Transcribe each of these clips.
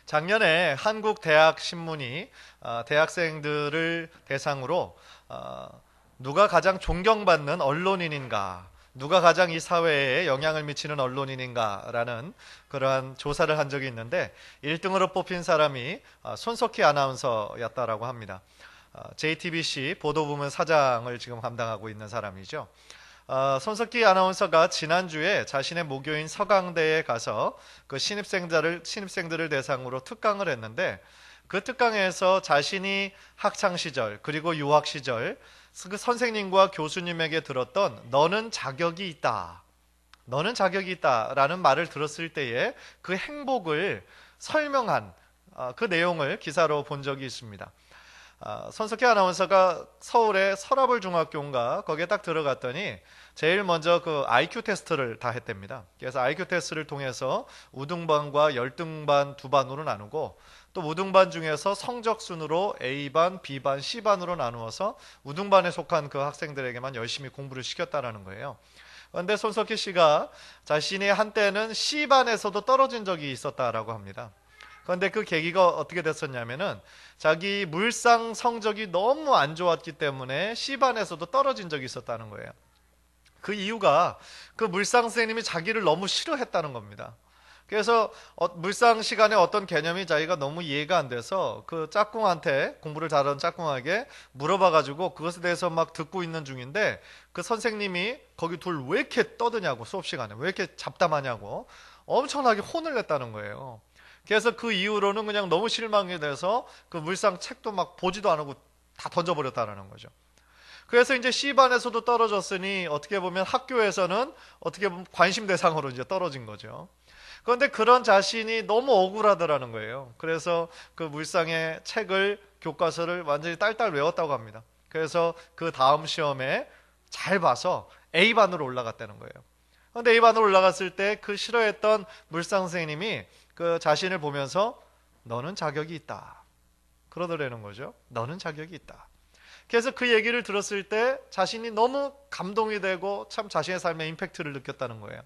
작년에 한국 대학 신문이 대학생들을 대상으로 누가 가장 존경받는 언론인인가, 누가 가장 이 사회에 영향을 미치는 언론인인가라는 그러한 조사를 한 적이 있는데 1등으로 뽑힌 사람이 손석희 아나운서였다라고 합니다. JTBC 보도부문 사장을 지금 감당하고 있는 사람이죠. 손석희 아나운서가 지난주에 자신의 모교인 서강대에 가서 그 신입생들을 대상으로 특강을 했는데 그 특강에서 자신이 학창시절 그리고 유학시절 그 선생님과 교수님에게 들었던 너는 자격이 있다. 너는 자격이 있다라는 말을 들었을 때에 그 행복을 설명한 그 내용을 기사로 본 적이 있습니다. 손석희 아나운서가 서울의 서라벌 중학교인가 거기에 딱 들어갔더니 제일 먼저 그 IQ 테스트를 다 했답니다. 그래서 IQ 테스트를 통해서 우등반과 열등반 두 반으로 나누고 또 우등반 중에서 성적 순으로 A반, B반, C반으로 나누어서 우등반에 속한 그 학생들에게만 열심히 공부를 시켰다라는 거예요. 그런데 손석희 씨가 자신이 한때는 C반에서도 떨어진 적이 있었다라고 합니다. 그런데 그 계기가 어떻게 됐었냐면은 자기 물상 성적이 너무 안 좋았기 때문에 C반에서도 떨어진 적이 있었다는 거예요. 그 이유가 그 물상 선생님이 자기를 너무 싫어했다는 겁니다. 그래서 물상 시간에 어떤 개념이 자기가 너무 이해가 안 돼서 그 짝꿍한테 공부를 잘하는 짝꿍에게 물어봐가지고 그것에 대해서 막 듣고 있는 중인데 그 선생님이 거기 둘 왜 이렇게 떠드냐고 수업 시간에 왜 이렇게 잡담하냐고 엄청나게 혼을 냈다는 거예요. 그래서 그 이후로는 그냥 너무 실망이 돼서 그 물상 책도 막 보지도 안 하고 다 던져버렸다는 거죠. 그래서 이제 C반에서도 떨어졌으니 어떻게 보면 학교에서는 어떻게 보면 관심 대상으로 이제 떨어진 거죠. 그런데 그런 자신이 너무 억울하더라는 거예요. 그래서 그 물상의 책을 교과서를 완전히 딸딸 외웠다고 합니다. 그래서 그 다음 시험에 잘 봐서 A반으로 올라갔다는 거예요. 그런데 A반으로 올라갔을 때 그 싫어했던 물상 선생님이 그 자신을 보면서 너는 자격이 있다. 그러더라는 거죠. 너는 자격이 있다. 그래서 그 얘기를 들었을 때 자신이 너무 감동이 되고 참 자신의 삶에 임팩트를 느꼈다는 거예요.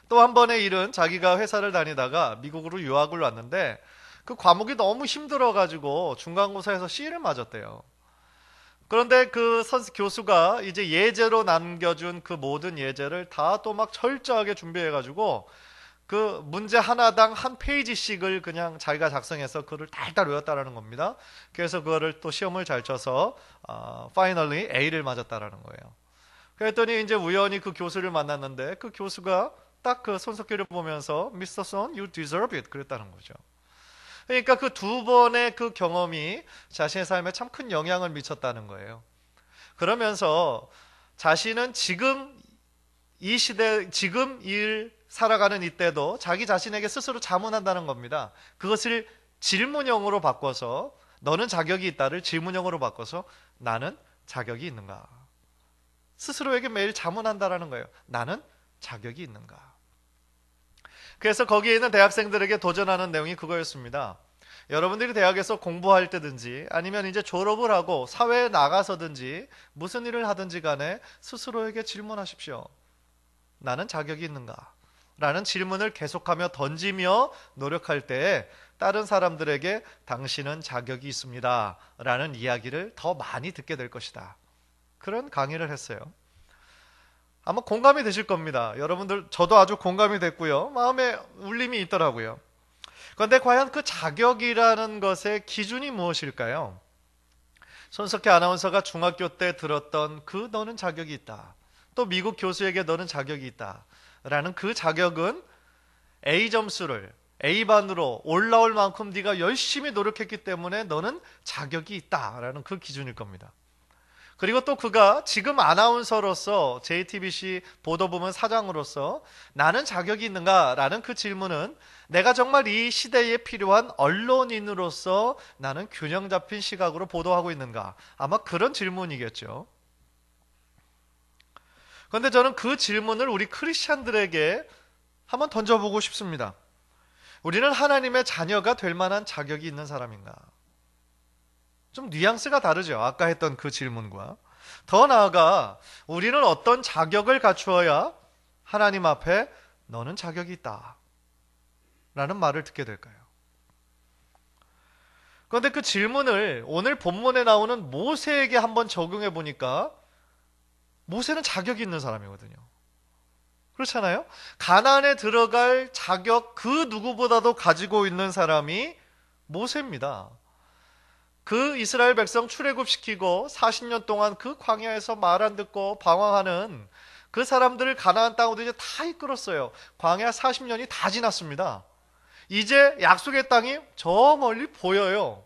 또 한 번의 일은 자기가 회사를 다니다가 미국으로 유학을 왔는데 그 과목이 너무 힘들어가지고 중간고사에서 C를 맞았대요. 그런데 그 교수가 이제 예제로 남겨준 그 모든 예제를 다 또 막 철저하게 준비해가지고 그 문제 하나당 한 페이지씩을 그냥 자기가 작성해서 그걸 달달 외웠다라는 겁니다. 그래서 그거를 또 시험을 잘 쳐서 finally A를 맞았다라는 거예요. 그랬더니 이제 우연히 그 교수를 만났는데 그 교수가 딱 그 손석희를 보면서 Mr. Son, you deserve it 그랬다는 거죠. 그러니까 그 두 번의 그 경험이 자신의 삶에 참 큰 영향을 미쳤다는 거예요. 그러면서 자신은 지금 이 시대, 지금 살아가는 이때도 자기 자신에게 스스로 자문한다는 겁니다. 그것을 질문형으로 바꿔서 너는 자격이 있다를 질문형으로 바꿔서 나는 자격이 있는가? 스스로에게 매일 자문한다라는 거예요. 나는 자격이 있는가? 그래서 거기에 있는 대학생들에게 도전하는 내용이 그거였습니다. 여러분들이 대학에서 공부할 때든지 아니면 이제 졸업을 하고 사회에 나가서든지 무슨 일을 하든지 간에 스스로에게 질문하십시오. 나는 자격이 있는가? 라는 질문을 계속하며 던지며 노력할 때에 다른 사람들에게 당신은 자격이 있습니다. 라는 이야기를 더 많이 듣게 될 것이다. 그런 강의를 했어요. 아마 공감이 되실 겁니다. 여러분들, 저도 아주 공감이 됐고요. 마음에 울림이 있더라고요. 그런데 과연 그 자격이라는 것의 기준이 무엇일까요? 손석희 아나운서가 중학교 때 들었던 그 너는 자격이 있다. 또 미국 교수에게 너는 자격이 있다. 라는 그 자격은 A 점수를 A반으로 올라올 만큼 네가 열심히 노력했기 때문에 너는 자격이 있다라는 그 기준일 겁니다. 그리고 또 그가 지금 아나운서로서 JTBC 보도부문 사장으로서 나는 자격이 있는가라는 그 질문은 내가 정말 이 시대에 필요한 언론인으로서 나는 균형 잡힌 시각으로 보도하고 있는가? 아마 그런 질문이겠죠. 그런데 저는 그 질문을 우리 크리스찬들에게 한번 던져보고 싶습니다. 우리는 하나님의 자녀가 될 만한 자격이 있는 사람인가? 좀 뉘앙스가 다르죠. 아까 했던 그 질문과. 더 나아가 우리는 어떤 자격을 갖추어야 하나님 앞에 너는 자격이 있다 라는 말을 듣게 될까요? 그런데 그 질문을 오늘 본문에 나오는 모세에게 한번 적용해 보니까 모세는 자격이 있는 사람이거든요. 그렇잖아요? 가나안에 들어갈 자격 그 누구보다도 가지고 있는 사람이 모세입니다. 그 이스라엘 백성 출애굽시키고 40년 동안 그 광야에서 말 안 듣고 방황하는 그 사람들을 가나안 땅으로 이제 다 이끌었어요. 광야 40년이 다 지났습니다. 이제 약속의 땅이 저 멀리 보여요.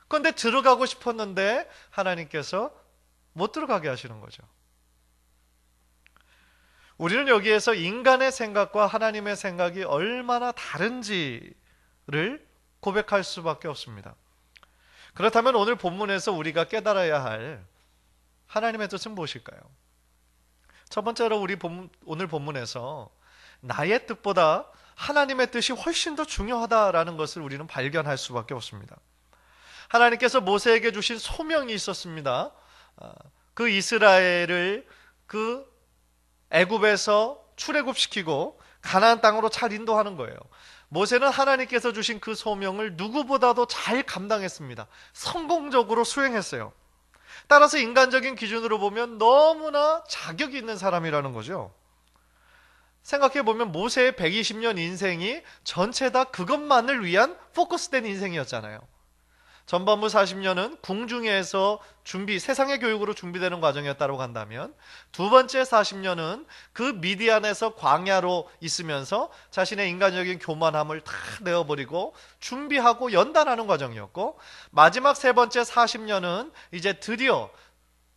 그런데 들어가고 싶었는데 하나님께서 못 들어가게 하시는 거죠. 우리는 여기에서 인간의 생각과 하나님의 생각이 얼마나 다른지를 고백할 수밖에 없습니다. 그렇다면 오늘 본문에서 우리가 깨달아야 할 하나님의 뜻은 무엇일까요? 첫 번째로 오늘 본문에서 나의 뜻보다 하나님의 뜻이 훨씬 더 중요하다라는 것을 우리는 발견할 수밖에 없습니다. 하나님께서 모세에게 주신 소명이 있었습니다. 그 이스라엘을 그 애굽에서 출애굽시키고 가나안 땅으로 잘 인도하는 거예요. 모세는 하나님께서 주신 그 소명을 누구보다도 잘 감당했습니다. 성공적으로 수행했어요. 따라서 인간적인 기준으로 보면 너무나 자격이 있는 사람이라는 거죠. 생각해보면 모세의 120년 인생이 전체 다 그것만을 위한 포커스된 인생이었잖아요. 전반부 40년은 궁중에서 세상의 교육으로 준비되는 과정이었다고 한다면 두 번째 40년은 그 미디안에서 광야로 있으면서 자신의 인간적인 교만함을 다 내어버리고 준비하고 연단하는 과정이었고, 마지막 세 번째 40년은 이제 드디어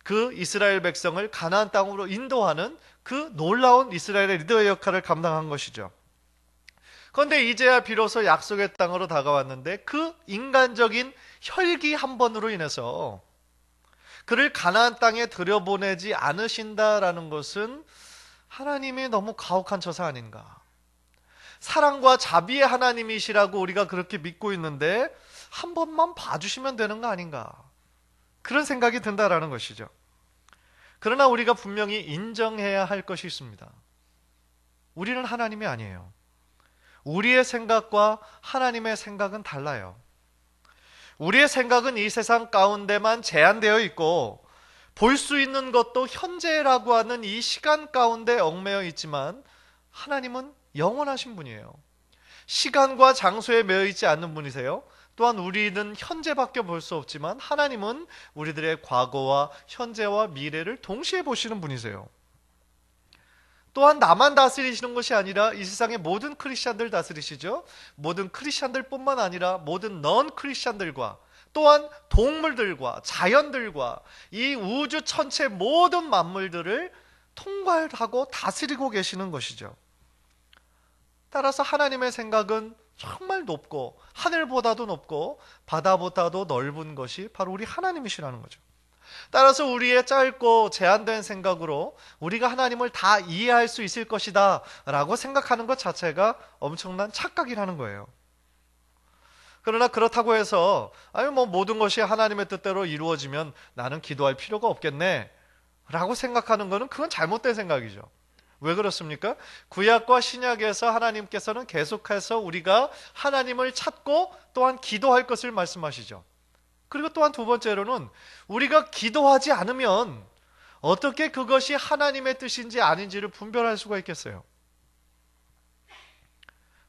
그 이스라엘 백성을 가나안 땅으로 인도하는 그 놀라운 이스라엘의 리더의 역할을 감당한 것이죠. 그런데 이제야 비로소 약속의 땅으로 다가왔는데 그 인간적인 혈기 한 번으로 인해서 그를 가나안 땅에 들여보내지 않으신다라는 것은 하나님이 너무 가혹한 처사 아닌가. 사랑과 자비의 하나님이시라고 우리가 그렇게 믿고 있는데 한 번만 봐주시면 되는 거 아닌가. 그런 생각이 든다라는 것이죠. 그러나 우리가 분명히 인정해야 할 것이 있습니다. 우리는 하나님이 아니에요. 우리의 생각과 하나님의 생각은 달라요. 우리의 생각은 이 세상 가운데만 제한되어 있고 볼 수 있는 것도 현재라고 하는 이 시간 가운데 얽매여 있지만 하나님은 영원하신 분이에요. 시간과 장소에 매여 있지 않는 분이세요. 또한 우리는 현재밖에 볼 수 없지만 하나님은 우리들의 과거와 현재와 미래를 동시에 보시는 분이세요. 또한 나만 다스리시는 것이 아니라 이 세상의 모든 크리스찬들 다스리시죠. 모든 크리스찬들 뿐만 아니라 모든 넌 크리스찬들과 또한 동물들과 자연들과 이 우주 전체 모든 만물들을 통괄하고 다스리고 계시는 것이죠. 따라서 하나님의 생각은 정말 높고 하늘보다도 높고 바다보다도 넓은 것이 바로 우리 하나님이시라는 거죠. 따라서 우리의 짧고 제한된 생각으로 우리가 하나님을 다 이해할 수 있을 것이다 라고 생각하는 것 자체가 엄청난 착각이라는 거예요. 그러나 그렇다고 해서 모든 것이 하나님의 뜻대로 이루어지면 나는 기도할 필요가 없겠네 라고 생각하는 것은 그건 잘못된 생각이죠. 왜 그렇습니까? 구약과 신약에서 하나님께서는 계속해서 우리가 하나님을 찾고 또한 기도할 것을 말씀하시죠. 그리고 또한 두 번째로는 우리가 기도하지 않으면 어떻게 그것이 하나님의 뜻인지 아닌지를 분별할 수가 있겠어요.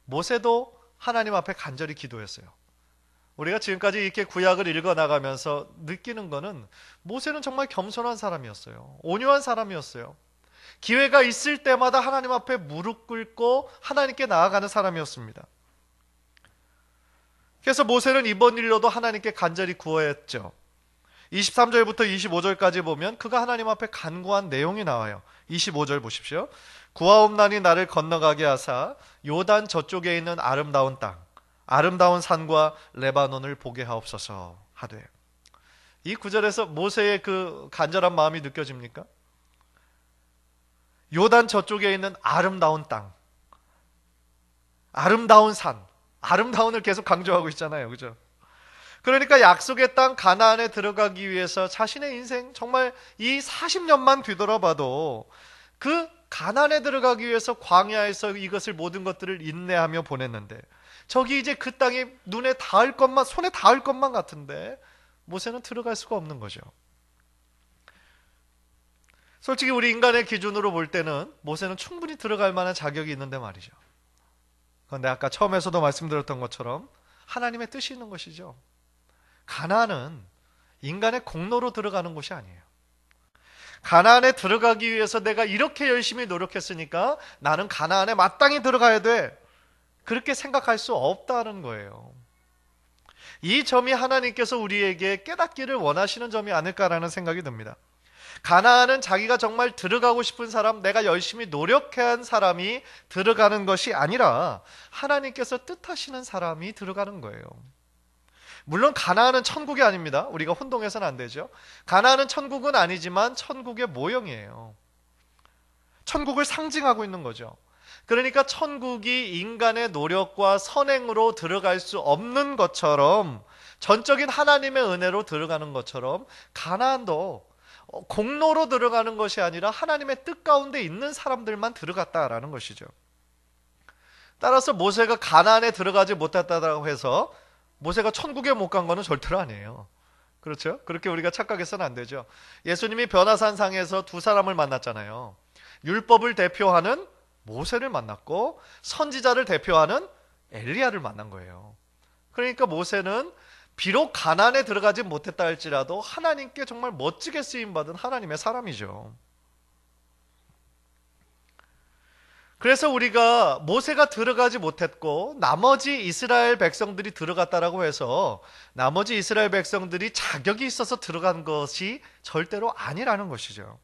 모세도 하나님 앞에 간절히 기도했어요. 우리가 지금까지 이렇게 구약을 읽어나가면서 느끼는 거는 모세는 정말 겸손한 사람이었어요. 온유한 사람이었어요. 기회가 있을 때마다 하나님 앞에 무릎 꿇고 하나님께 나아가는 사람이었습니다. 그래서 모세는 이번 일로도 하나님께 간절히 구했죠. 23절부터 25절까지 보면 그가 하나님 앞에 간구한 내용이 나와요. 25절 보십시오. 구하옵나니 나를 건너가게 하사 요단 저쪽에 있는 아름다운 땅, 아름다운 산과 레바논을 보게 하옵소서 하되. 이 구절에서 모세의 그 간절한 마음이 느껴집니까? 요단 저쪽에 있는 아름다운 땅, 아름다운 산, 아름다운을 계속 강조하고 있잖아요. 그죠? 그러니까 약속의 땅 가나안에 들어가기 위해서 자신의 인생 정말 이 40년만 뒤돌아봐도 그 가나안에 들어가기 위해서 광야에서 이것을 모든 것들을 인내하며 보냈는데 저기 이제 그 땅이 눈에 닿을 것만, 손에 닿을 것만 같은데 모세는 들어갈 수가 없는 거죠. 솔직히 우리 인간의 기준으로 볼 때는 모세는 충분히 들어갈 만한 자격이 있는데 말이죠. 그런데 아까 처음에서도 말씀드렸던 것처럼 하나님의 뜻이 있는 것이죠. 가나안은 인간의 공로로 들어가는 곳이 아니에요. 가나안에 들어가기 위해서 내가 이렇게 열심히 노력했으니까 나는 가나안에 마땅히 들어가야 돼, 그렇게 생각할 수 없다는 거예요. 이 점이 하나님께서 우리에게 깨닫기를 원하시는 점이 아닐까라는 생각이 듭니다. 가나안은 자기가 정말 들어가고 싶은 사람, 내가 열심히 노력한 사람이 들어가는 것이 아니라 하나님께서 뜻하시는 사람이 들어가는 거예요. 물론 가나안은 천국이 아닙니다. 우리가 혼동해서는 안 되죠. 가나안은 천국은 아니지만 천국의 모형이에요. 천국을 상징하고 있는 거죠. 그러니까 천국이 인간의 노력과 선행으로 들어갈 수 없는 것처럼, 전적인 하나님의 은혜로 들어가는 것처럼 가나안도 공로로 들어가는 것이 아니라 하나님의 뜻 가운데 있는 사람들만 들어갔다라는 것이죠. 따라서 모세가 가나안에 들어가지 못했다고 해서 모세가 천국에 못 간 거는 절대로 아니에요. 그렇죠? 그렇게 우리가 착각해서는 안 되죠. 예수님이 변화산상에서 두 사람을 만났잖아요. 율법을 대표하는 모세를 만났고 선지자를 대표하는 엘리야를 만난 거예요. 그러니까 모세는 비록 가나안에 들어가지 못했다 할지라도 하나님께 정말 멋지게 쓰임받은 하나님의 사람이죠. 그래서 우리가 모세가 들어가지 못했고 나머지 이스라엘 백성들이 들어갔다라고 해서 나머지 이스라엘 백성들이 자격이 있어서 들어간 것이 절대로 아니라는 것이죠.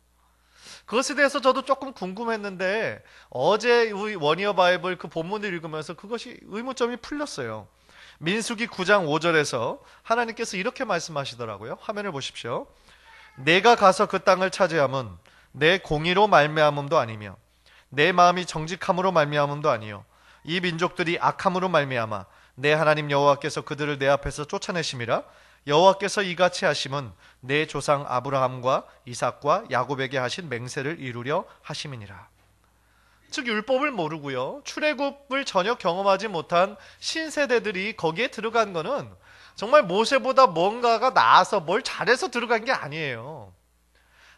그것에 대해서 저도 조금 궁금했는데 어제 원이어 바이블 그 본문을 읽으면서 그것이 의문점이 풀렸어요. 민수기 9장 5절에서 하나님께서 이렇게 말씀하시더라고요. 화면을 보십시오. 내가 가서 그 땅을 차지함은 내 공의로 말미암음도 아니며 내 마음이 정직함으로 말미암음도 아니요 이 민족들이 악함으로 말미암아 내 하나님 여호와께서 그들을 내 앞에서 쫓아내심이라. 여호와께서 이같이 하심은 내 조상 아브라함과 이삭과 야곱에게 하신 맹세를 이루려 하심이니라. 즉 율법을 모르고요, 출애굽을 전혀 경험하지 못한 신세대들이 거기에 들어간 거는 정말 모세보다 뭔가가 나아서 뭘 잘해서 들어간 게 아니에요.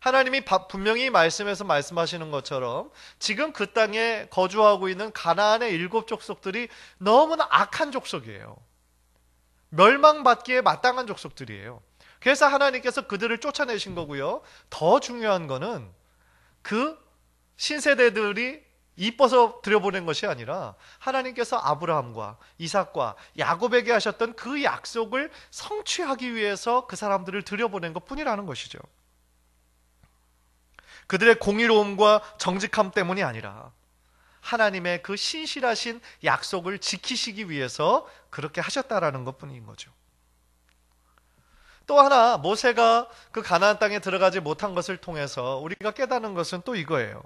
하나님이 분명히 말씀에서 말씀하시는 것처럼 지금 그 땅에 거주하고 있는 가나안의 7 족속들이 너무나 악한 족속이에요. 멸망받기에 마땅한 족속들이에요. 그래서 하나님께서 그들을 쫓아내신 거고요. 더 중요한 거는 그 신세대들이 이뻐서 들여보낸 것이 아니라 하나님께서 아브라함과 이삭과 야곱에게 하셨던 그 약속을 성취하기 위해서 그 사람들을 들여보낸 것뿐이라는 것이죠. 그들의 공의로움과 정직함 때문이 아니라 하나님의 그 신실하신 약속을 지키시기 위해서 그렇게 하셨다라는 것뿐인 거죠. 또 하나, 모세가 그 가나안 땅에 들어가지 못한 것을 통해서 우리가 깨닫는 것은 또 이거예요.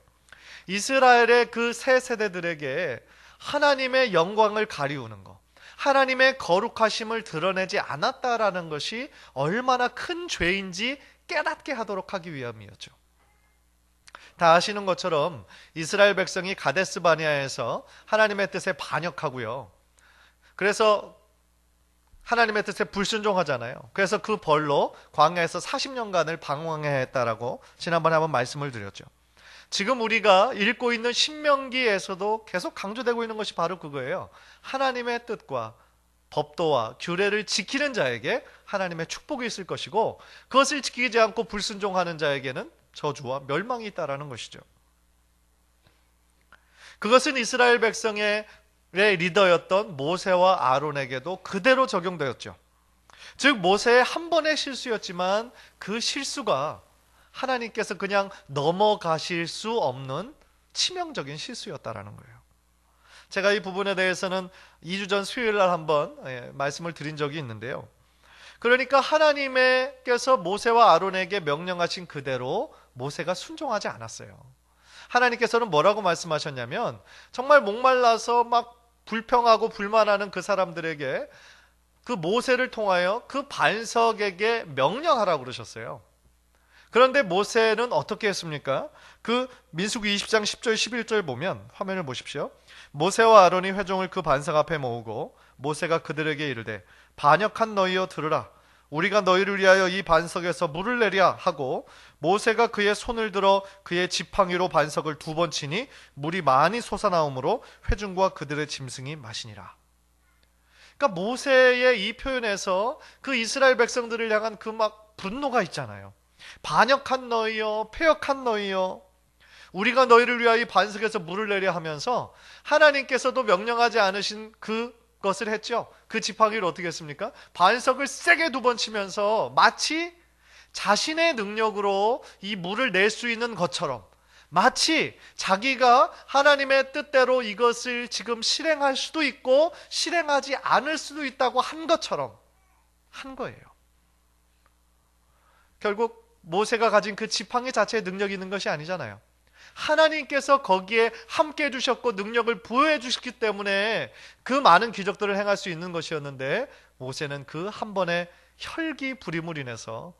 이스라엘의 그 새 세대들에게 하나님의 영광을 가리우는 것, 하나님의 거룩하심을 드러내지 않았다라는 것이 얼마나 큰 죄인지 깨닫게 하도록 하기 위함이었죠. 다 아시는 것처럼 이스라엘 백성이 가데스 바네아에서 하나님의 뜻에 반역하고요. 그래서 하나님의 뜻에 불순종하잖아요. 그래서 그 벌로 광야에서 40년간을 방황해야 했다라고 지난번에 한번 말씀을 드렸죠. 지금 우리가 읽고 있는 신명기에서도 계속 강조되고 있는 것이 바로 그거예요. 하나님의 뜻과 법도와 규례를 지키는 자에게 하나님의 축복이 있을 것이고 그것을 지키지 않고 불순종하는 자에게는 저주와 멸망이 있다라는 것이죠. 그것은 이스라엘 백성의 리더였던 모세와 아론에게도 그대로 적용되었죠. 즉 모세의 한 번의 실수였지만 그 실수가 하나님께서 그냥 넘어가실 수 없는 치명적인 실수였다라는 거예요. 제가 이 부분에 대해서는 2주 전 수요일 날 한번 말씀을 드린 적이 있는데요. 그러니까 하나님께서 모세와 아론에게 명령하신 그대로 모세가 순종하지 않았어요. 하나님께서는 뭐라고 말씀하셨냐면 정말 목말라서 막 불평하고 불만하는 그 사람들에게 그 모세를 통하여 그 반석에게 명령하라고 그러셨어요. 그런데 모세는 어떻게 했습니까? 그 민수기 20장 10절 11절 보면 화면을 보십시오. 모세와 아론이 회중을 그 반석 앞에 모으고 모세가 그들에게 이르되 반역한 너희여 들으라. 우리가 너희를 위하여 이 반석에서 물을 내랴 하고 모세가 그의 손을 들어 그의 지팡이로 반석을 2번 치니 물이 많이 솟아나오므로 회중과 그들의 짐승이 마시니라. 그러니까 모세의 이 표현에서 그 이스라엘 백성들을 향한 그 막 분노가 있잖아요. 반역한 너희여, 패역한 너희여, 우리가 너희를 위하여 이 반석에서 물을 내려 하면서 하나님께서도 명령하지 않으신 그것을 했죠. 그 지팡이를 어떻게 했습니까? 반석을 세게 2번 치면서 마치 자신의 능력으로 이 물을 낼 수 있는 것처럼, 마치 자기가 하나님의 뜻대로 이것을 지금 실행할 수도 있고 실행하지 않을 수도 있다고 한 것처럼 한 거예요. 결국 모세가 가진 그 지팡이 자체에 능력이 있는 것이 아니잖아요. 하나님께서 거기에 함께 해주셨고 능력을 부여해 주셨기 때문에 그 많은 기적들을 행할 수 있는 것이었는데, 모세는 그 한 번의 혈기 부림으로 인해서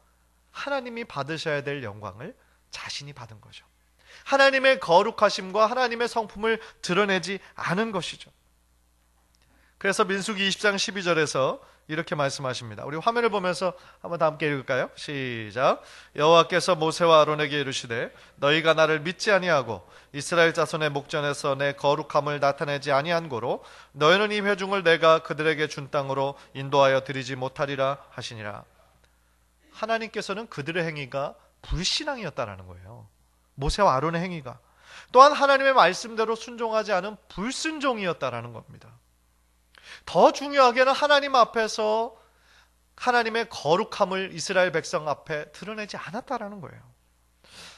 하나님이 받으셔야 될 영광을 자신이 받은 거죠. 하나님의 거룩하심과 하나님의 성품을 드러내지 않은 것이죠. 그래서 민수기 20장 12절에서 이렇게 말씀하십니다. 우리 화면을 보면서 한번 다 함께 읽을까요? 시작. 여호와께서 모세와 아론에게 이르시되 너희가 나를 믿지 아니하고 이스라엘 자손의 목전에서 내 거룩함을 나타내지 아니한 고로 너희는 이 회중을 내가 그들에게 준 땅으로 인도하여 드리지 못하리라 하시니라. 하나님께서는 그들의 행위가 불신앙이었다라는 거예요. 모세와 아론의 행위가. 또한 하나님의 말씀대로 순종하지 않은 불순종이었다라는 겁니다. 더 중요하게는 하나님 앞에서 하나님의 거룩함을 이스라엘 백성 앞에 드러내지 않았다라는 거예요.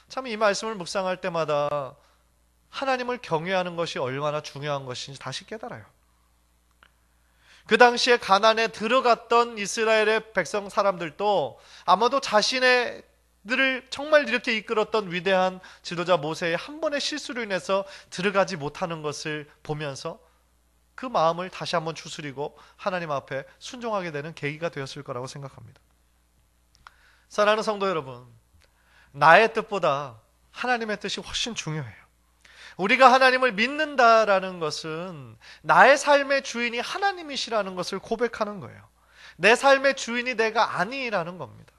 참 이 말씀을 묵상할 때마다 하나님을 경외하는 것이 얼마나 중요한 것인지 다시 깨달아요. 그 당시에 가나안에 들어갔던 이스라엘의 백성 사람들도 아마도 자신들을 정말 이렇게 이끌었던 위대한 지도자 모세의 한 번의 실수로 인해서 들어가지 못하는 것을 보면서 그 마음을 다시 한번 추스리고 하나님 앞에 순종하게 되는 계기가 되었을 거라고 생각합니다. 사랑하는 성도 여러분, 나의 뜻보다 하나님의 뜻이 훨씬 중요해요. 우리가 하나님을 믿는다라는 것은 나의 삶의 주인이 하나님이시라는 것을 고백하는 거예요. 내 삶의 주인이 내가 아니라는 겁니다.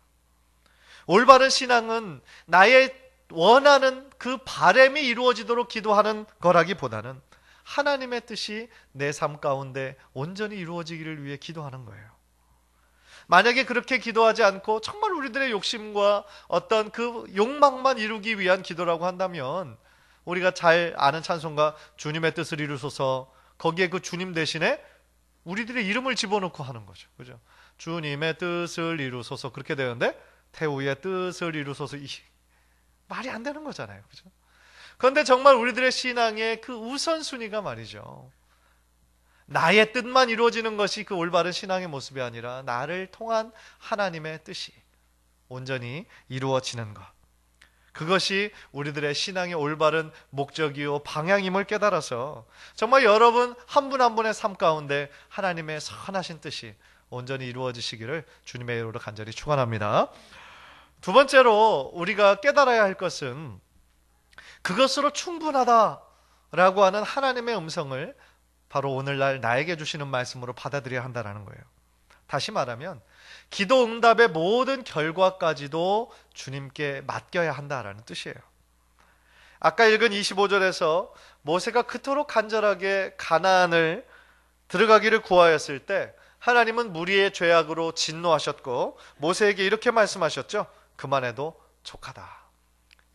올바른 신앙은 나의 원하는 그 바람이 이루어지도록 기도하는 거라기보다는 하나님의 뜻이 내 삶 가운데 온전히 이루어지기를 위해 기도하는 거예요. 만약에 그렇게 기도하지 않고 정말 우리들의 욕심과 어떤 그 욕망만 이루기 위한 기도라고 한다면, 우리가 잘 아는 찬송가 주님의 뜻을 이루소서, 거기에 그 주님 대신에 우리들의 이름을 집어넣고 하는 거죠. 그죠? 주님의 뜻을 이루소서 그렇게 되는데 태우의 뜻을 이루소서, 이 말이 안 되는 거잖아요. 그죠? 그런데 정말 우리들의 신앙의 그 우선순위가 말이죠, 나의 뜻만 이루어지는 것이 그 올바른 신앙의 모습이 아니라 나를 통한 하나님의 뜻이 온전히 이루어지는 것, 그것이 우리들의 신앙의 올바른 목적이요 방향임을 깨달아서 정말 여러분 한 분 한 분의 삶 가운데 하나님의 선하신 뜻이 온전히 이루어지시기를 주님의 이름으로 간절히 축원합니다. 두 번째로 우리가 깨달아야 할 것은 그것으로 충분하다라고 하는 하나님의 음성을 바로 오늘날 나에게 주시는 말씀으로 받아들여야 한다는 거예요. 다시 말하면 기도 응답의 모든 결과까지도 주님께 맡겨야 한다라는 뜻이에요. 아까 읽은 25절에서 모세가 그토록 간절하게 가나안을 들어가기를 구하였을 때 하나님은 무리의 죄악으로 진노하셨고 모세에게 이렇게 말씀하셨죠. 그만해도 족하다.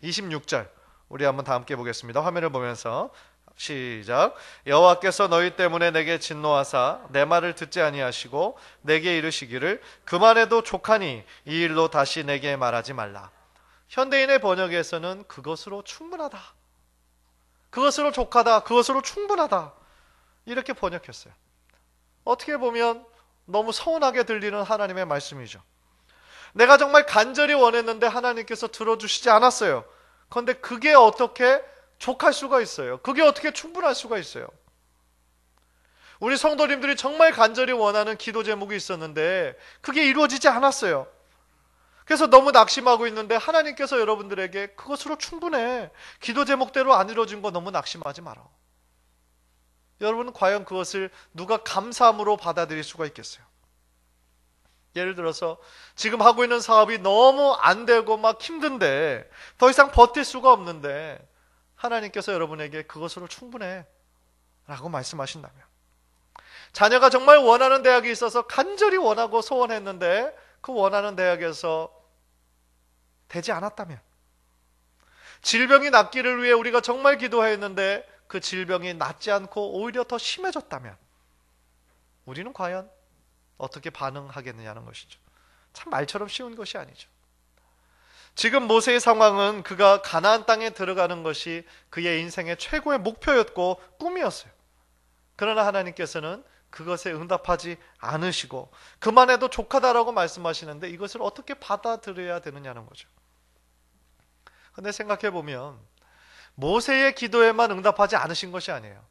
26절 우리 한번 다 함께 보겠습니다. 화면을 보면서 시작. 여호와께서 너희 때문에 내게 진노하사 내 말을 듣지 아니하시고 내게 이르시기를 그만해도 족하니 이 일로 다시 내게 말하지 말라. 현대인의 번역에서는 그것으로 충분하다, 그것으로 족하다, 그것으로 충분하다 이렇게 번역했어요. 어떻게 보면 너무 서운하게 들리는 하나님의 말씀이죠. 내가 정말 간절히 원했는데 하나님께서 들어주시지 않았어요. 그런데 그게 어떻게 족할 수가 있어요? 그게 어떻게 충분할 수가 있어요? 우리 성도님들이 정말 간절히 원하는 기도 제목이 있었는데 그게 이루어지지 않았어요. 그래서 너무 낙심하고 있는데 하나님께서 여러분들에게 그것으로 충분해. 기도 제목대로 안 이루어진 거 너무 낙심하지 마라. 여러분은 과연 그것을 누가 감사함으로 받아들일 수가 있겠어요? 예를 들어서 지금 하고 있는 사업이 너무 안 되고 막 힘든데 더 이상 버틸 수가 없는데 하나님께서 여러분에게 그것으로 충분해 라고 말씀하신다면, 자녀가 정말 원하는 대학이 있어서 간절히 원하고 소원했는데 그 원하는 대학에서 되지 않았다면, 질병이 낫기를 위해 우리가 정말 기도했는데 그 질병이 낫지 않고 오히려 더 심해졌다면 우리는 과연 어떻게 반응하겠느냐는 것이죠. 참 말처럼 쉬운 것이 아니죠. 지금 모세의 상황은 그가 가나안 땅에 들어가는 것이 그의 인생의 최고의 목표였고 꿈이었어요. 그러나 하나님께서는 그것에 응답하지 않으시고 그만해도 족하다라고 말씀하시는데 이것을 어떻게 받아들여야 되느냐는 거죠. 근데 생각해 보면 모세의 기도에만 응답하지 않으신 것이 아니에요.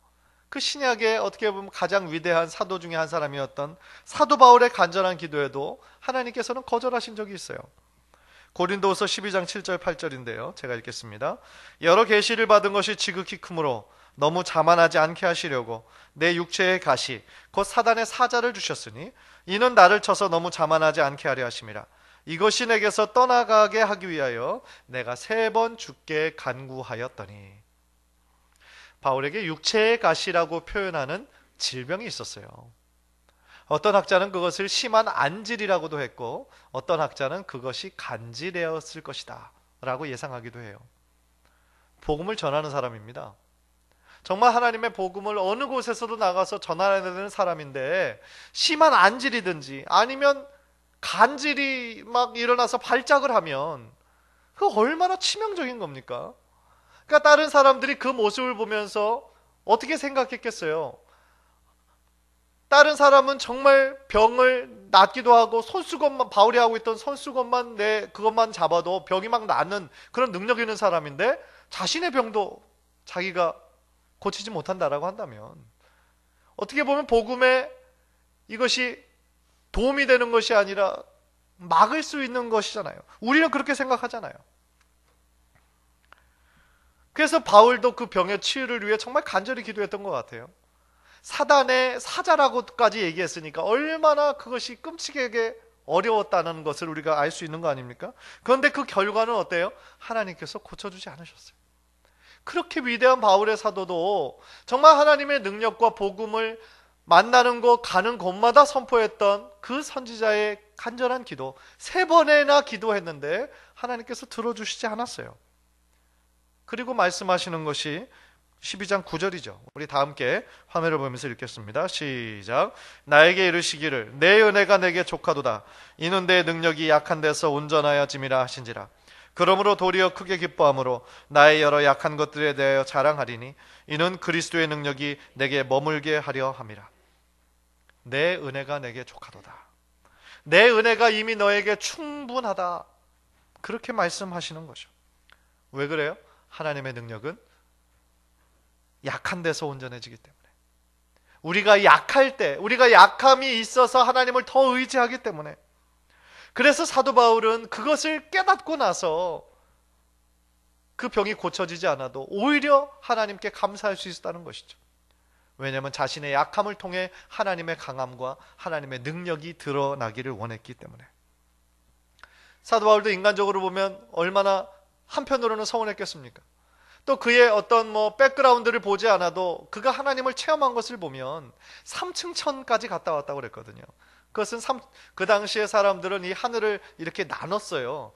그 신약의 어떻게 보면 가장 위대한 사도 중에 한 사람이었던 사도 바울의 간절한 기도에도 하나님께서는 거절하신 적이 있어요. 고린도후서 12장 7절 8절인데요. 제가 읽겠습니다. 여러 계시를 받은 것이 지극히 크므로 너무 자만하지 않게 하시려고 내 육체의 가시 곧 사단의 사자를 주셨으니 이는 나를 쳐서 너무 자만하지 않게 하려 하심이라. 이것이 내게서 떠나가게 하기 위하여 내가 3번 주께 간구하였더니. 바울에게 육체의 가시라고 표현하는 질병이 있었어요. 어떤 학자는 그것을 심한 안질이라고도 했고 어떤 학자는 그것이 간질이었을 것이다 라고 예상하기도 해요. 복음을 전하는 사람입니다. 정말 하나님의 복음을 어느 곳에서도 나가서 전하야 되는 사람인데 심한 안질이든지 아니면 간질이 막 일어나서 발작을 하면 그거 얼마나 치명적인 겁니까? 그러니까 다른 사람들이 그 모습을 보면서 어떻게 생각했겠어요? 다른 사람은 정말 병을 낫기도 하고 손수건만, 바울이 하고 있던 손수건만 그것만 잡아도 병이 막 낫는 그런 능력 있는 사람인데 자신의 병도 자기가 고치지 못한다라고 한다면 어떻게 보면 복음에 이것이 도움이 되는 것이 아니라 막을 수 있는 것이잖아요. 우리는 그렇게 생각하잖아요. 그래서 바울도 그 병의 치유를 위해 정말 간절히 기도했던 것 같아요. 사단의 사자라고까지 얘기했으니까 얼마나 그것이 끔찍하게 어려웠다는 것을 우리가 알 수 있는 거 아닙니까? 그런데 그 결과는 어때요? 하나님께서 고쳐주지 않으셨어요. 그렇게 위대한 바울의 사도도 정말 하나님의 능력과 복음을 만나는 곳 가는 곳마다 선포했던 그 선지자의 간절한 기도 3번이나 기도했는데 하나님께서 들어주시지 않았어요. 그리고 말씀하시는 것이 12장 9절이죠. 우리 다 함께 화면을 보면서 읽겠습니다. 시작. 나에게 이르시기를 내 은혜가 내게 족하도다. 이는 내 능력이 약한 데서 온전하여 짐이라 하신지라. 그러므로 도리어 크게 기뻐함으로 나의 여러 약한 것들에 대하여 자랑하리니 이는 그리스도의 능력이 내게 머물게 하려 함이라. 내 은혜가 내게 족하도다. 내 은혜가 이미 너에게 충분하다. 그렇게 말씀하시는 거죠. 왜 그래요? 하나님의 능력은 약한 데서 온전해지기 때문에, 우리가 약할 때, 우리가 약함이 있어서 하나님을 더 의지하기 때문에, 그래서 사도 바울은 그것을 깨닫고 나서 그 병이 고쳐지지 않아도 오히려 하나님께 감사할 수 있었다는 것이죠. 왜냐하면 자신의 약함을 통해 하나님의 강함과 하나님의 능력이 드러나기를 원했기 때문에. 사도 바울도 인간적으로 보면 얼마나 한편으로는 서운했겠습니까? 또 그의 어떤 백그라운드를 보지 않아도 그가 하나님을 체험한 것을 보면 3층 천까지 갔다 왔다고 그랬거든요. 그것은 그 당시에 사람들은 이 하늘을 이렇게 나눴어요.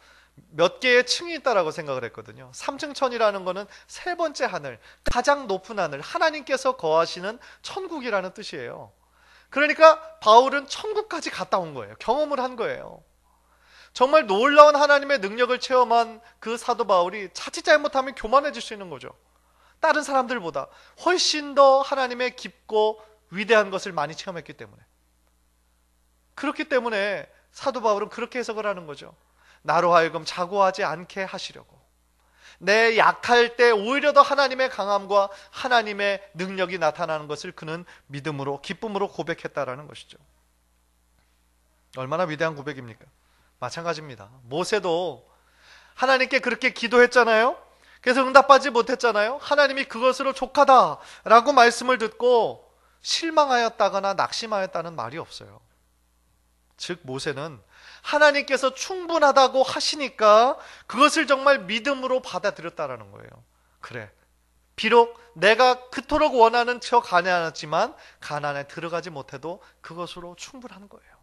몇 개의 층이 있다라고 생각을 했거든요. 3층 천이라는 것은 3번째 하늘, 가장 높은 하늘, 하나님께서 거하시는 천국이라는 뜻이에요. 그러니까 바울은 천국까지 갔다 온 거예요. 경험을 한 거예요. 정말 놀라운 하나님의 능력을 체험한 그 사도 바울이 자칫 잘못하면 교만해질 수 있는 거죠. 다른 사람들보다 훨씬 더 하나님의 깊고 위대한 것을 많이 체험했기 때문에. 그렇기 때문에 사도 바울은 그렇게 해석을 하는 거죠. 나로 하여금 자고하지 않게 하시려고. 내 약할 때 오히려 더 하나님의 강함과 하나님의 능력이 나타나는 것을 그는 믿음으로, 기쁨으로 고백했다라는 것이죠. 얼마나 위대한 고백입니까? 마찬가지입니다. 모세도 하나님께 그렇게 기도했잖아요. 그래서 응답받지 못했잖아요. 하나님이 그것으로 족하다라고 말씀을 듣고 실망하였다거나 낙심하였다는 말이 없어요. 즉 모세는 하나님께서 충분하다고 하시니까 그것을 정말 믿음으로 받아들였다라는 거예요. 그래, 비록 내가 그토록 원하는 저 가나안이었지만 가나안에 들어가지 못해도 그것으로 충분한 거예요.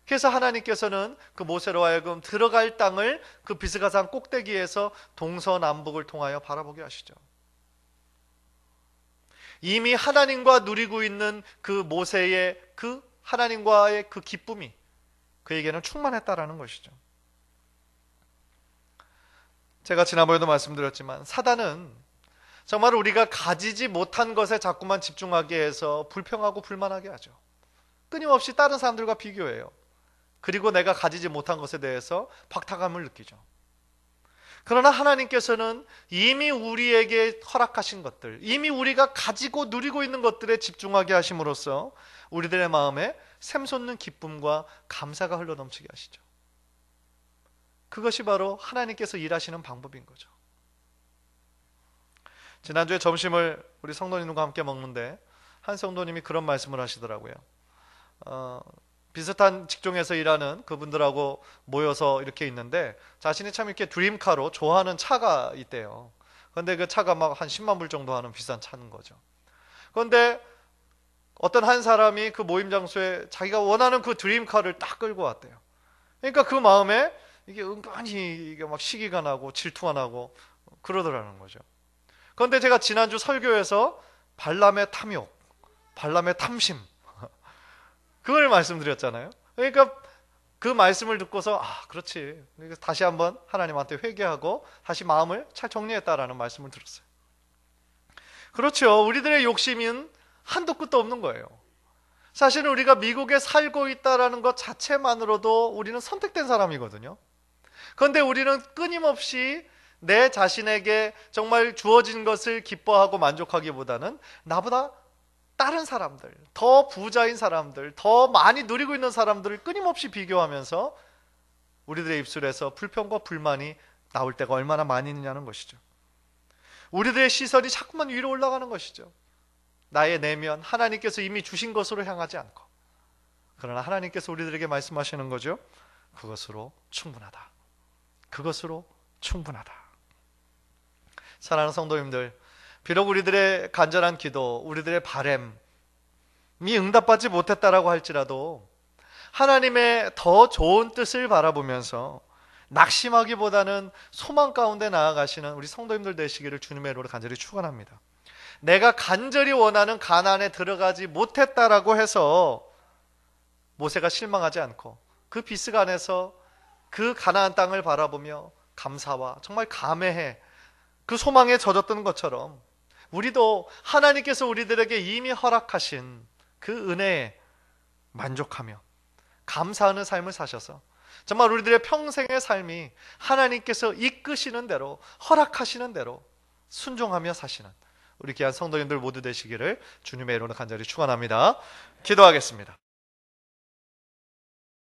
그래서 하나님께서는 그 모세로 하여금 들어갈 땅을 그 비스가산 꼭대기에서 동서남북을 통하여 바라보게 하시죠. 이미 하나님과 누리고 있는 그 모세의 그 하나님과의 그 기쁨이 그에게는 충만했다라는 것이죠. 제가 지난번에도 말씀드렸지만 사단은 정말 우리가 가지지 못한 것에 자꾸만 집중하게 해서 불평하고 불만하게 하죠. 끊임없이 다른 사람들과 비교해요. 그리고 내가 가지지 못한 것에 대해서 박탈감을 느끼죠. 그러나 하나님께서는 이미 우리에게 허락하신 것들, 이미 우리가 가지고 누리고 있는 것들에 집중하게 하심으로써 우리들의 마음에 샘솟는 기쁨과 감사가 흘러넘치게 하시죠. 그것이 바로 하나님께서 일하시는 방법인 거죠. 지난주에 점심을 우리 성도님과 함께 먹는데 한 성도님이 그런 말씀을 하시더라고요. 비슷한 직종에서 일하는 그분들하고 모여서 이렇게 있는데 자신이 참 이렇게 드림카로 좋아하는 차가 있대요. 그런데 그 차가 막 한 10만 불 정도 하는 비싼 차인 거죠. 그런데 어떤 한 사람이 그 모임 장소에 자기가 원하는 그 드림카를 딱 끌고 왔대요. 그러니까 그 마음에 이게 은근히 이게 막 시기가 나고 질투가 나고 그러더라는 거죠. 그런데 제가 지난주 설교에서 발람의 탐욕, 발람의 탐심 그걸 말씀드렸잖아요. 그러니까 그 말씀을 듣고서 그렇지. 다시 한번 하나님한테 회개하고 다시 마음을 잘 정리했다라는 말씀을 들었어요. 그렇죠. 우리들의 욕심은 한도 끝도 없는 거예요. 사실은 우리가 미국에 살고 있다라는 것 자체만으로도 우리는 선택된 사람이거든요. 그런데 우리는 끊임없이 내 자신에게 정말 주어진 것을 기뻐하고 만족하기보다는 나보다 다른 사람들, 더 부자인 사람들, 더 많이 누리고 있는 사람들을 끊임없이 비교하면서 우리들의 입술에서 불평과 불만이 나올 때가 얼마나 많이 있느냐는 것이죠. 우리들의 시선이 자꾸만 위로 올라가는 것이죠. 나의 내면 하나님께서 이미 주신 것으로 향하지 않고, 그러나 하나님께서 우리들에게 말씀하시는 거죠. 그것으로 충분하다. 그것으로 충분하다. 사랑하는 성도님들, 비록 우리들의 간절한 기도, 우리들의 바램이 응답받지 못했다라고 할지라도 하나님의 더 좋은 뜻을 바라보면서 낙심하기보다는 소망 가운데 나아가시는 우리 성도님들 되시기를 주님의 이름으로 간절히 축원합니다. 내가 간절히 원하는 가나안에 들어가지 못했다라고 해서 모세가 실망하지 않고 그 비스가 안에서 그 가나안 땅을 바라보며 감사와 정말 감회해 그 소망에 젖었던 것처럼 우리도 하나님께서 우리들에게 이미 허락하신 그 은혜에 만족하며 감사하는 삶을 사셔서 정말 우리들의 평생의 삶이 하나님께서 이끄시는 대로 허락하시는 대로 순종하며 사시는 우리 귀한 성도님들 모두 되시기를 주님의 이름으로 간절히 축원합니다. 기도하겠습니다.